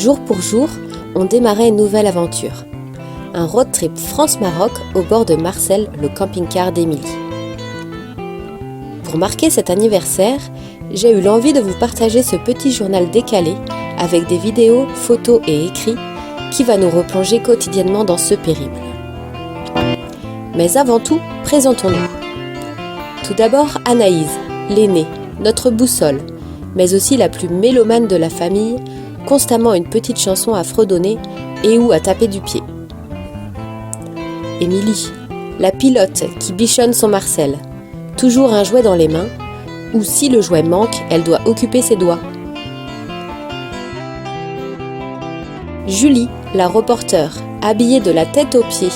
Jour pour jour, on démarrait une nouvelle aventure. Un road trip France-Maroc au bord de Marcel, le camping-car d'Émilie. Pour marquer cet anniversaire, j'ai eu l'envie de vous partager ce petit journal décalé avec des vidéos, photos et écrits qui va nous replonger quotidiennement dans ce périple. Mais avant tout, présentons-nous. Tout d'abord Anaïs, l'aînée, notre boussole, mais aussi la plus mélomane de la famille, constamment une petite chanson à fredonner et ou à taper du pied. Émilie, la pilote qui bichonne son Marcel, toujours un jouet dans les mains, ou si le jouet manque, elle doit occuper ses doigts. Julie, la reporter, habillée de la tête aux pieds,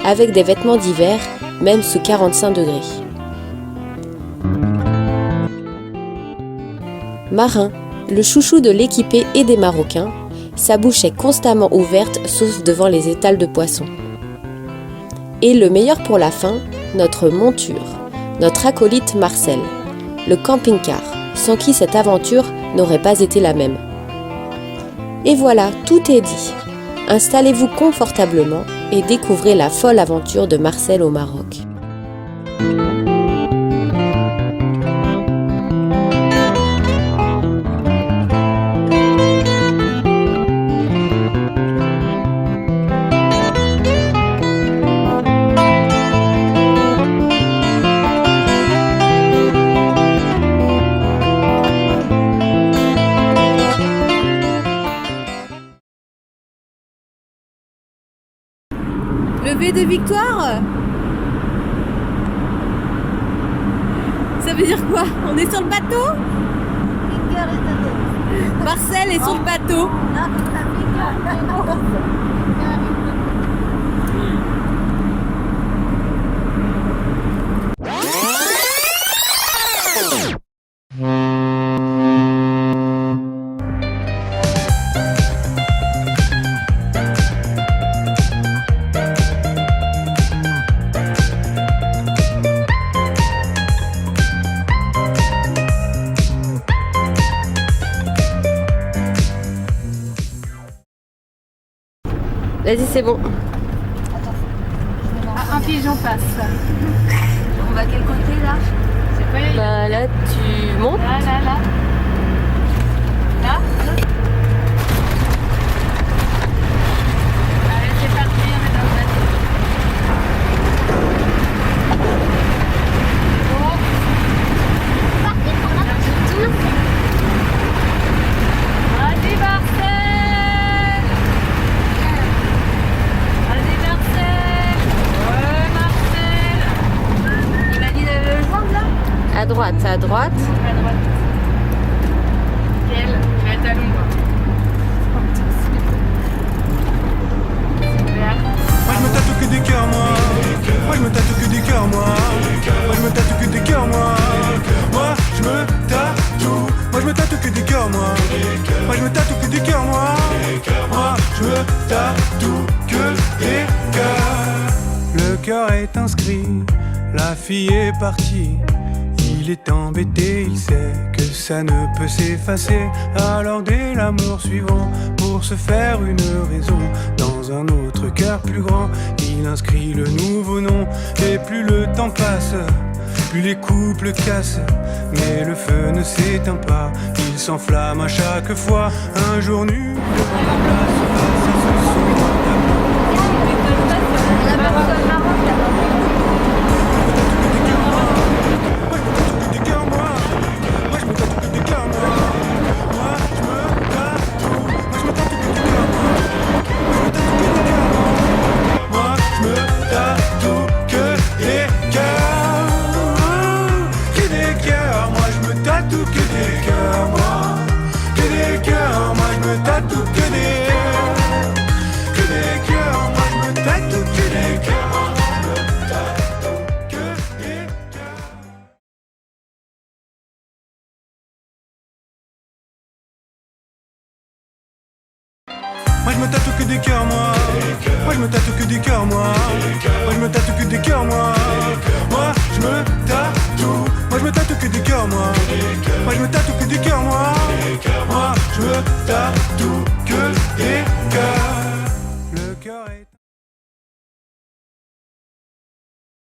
avec des vêtements d'hiver, même sous 45 degrés. Marin, le chouchou de l'équipé et des Marocains, sa bouche est constamment ouverte sauf devant les étals de poissons. Et le meilleur pour la fin, notre monture, notre acolyte Marcel, le camping-car, sans qui cette aventure n'aurait pas été la même. Et voilà, tout est dit. Installez-vous confortablement et découvrez la folle aventure de Marcel au Maroc. Levée de victoire? Ça veut dire quoi? On est sur le bateau? Marcel est sur le bateau. Vas-y, c'est bon. Ah, un pigeon passe. On va à quel côté là? C'est pas Bah là, tu montes. Là. Là? Allez, c'est parti, on est dans le bateau. Parti pour la petite. Vas-y, Marcel! À droite. À droite. Quel va être à l'ombre. Super. Moi je me tatoue que des cœurs, moi je me tatoue que des cœurs, moi je me tatoue que des cœurs, moi je me tatoue. Moi je me tatoue que des cœurs, moi je me tatoue que des cœurs, moi je me tatoue que des cœurs. Le cœur est inscrit, la fille est partie. Il est embêté, il sait que ça ne peut s'effacer. Alors dès l'amour suivant, pour se faire une raison, dans un autre cœur plus grand, il inscrit le nouveau nom. Et plus le temps passe, plus les couples cassent, mais le feu ne s'éteint pas, il s'enflamme à chaque fois. Un jour nu, devant la place, face à ce son. Moi je me tatoue que des cœurs, moi je me tatoue que des cœurs, moi je me tatoue que des cœurs, moi je me tatoue. Moi je me tatoue que des cœurs, moi je me tatoue que des cœurs, moi je me tatoue que des cœurs.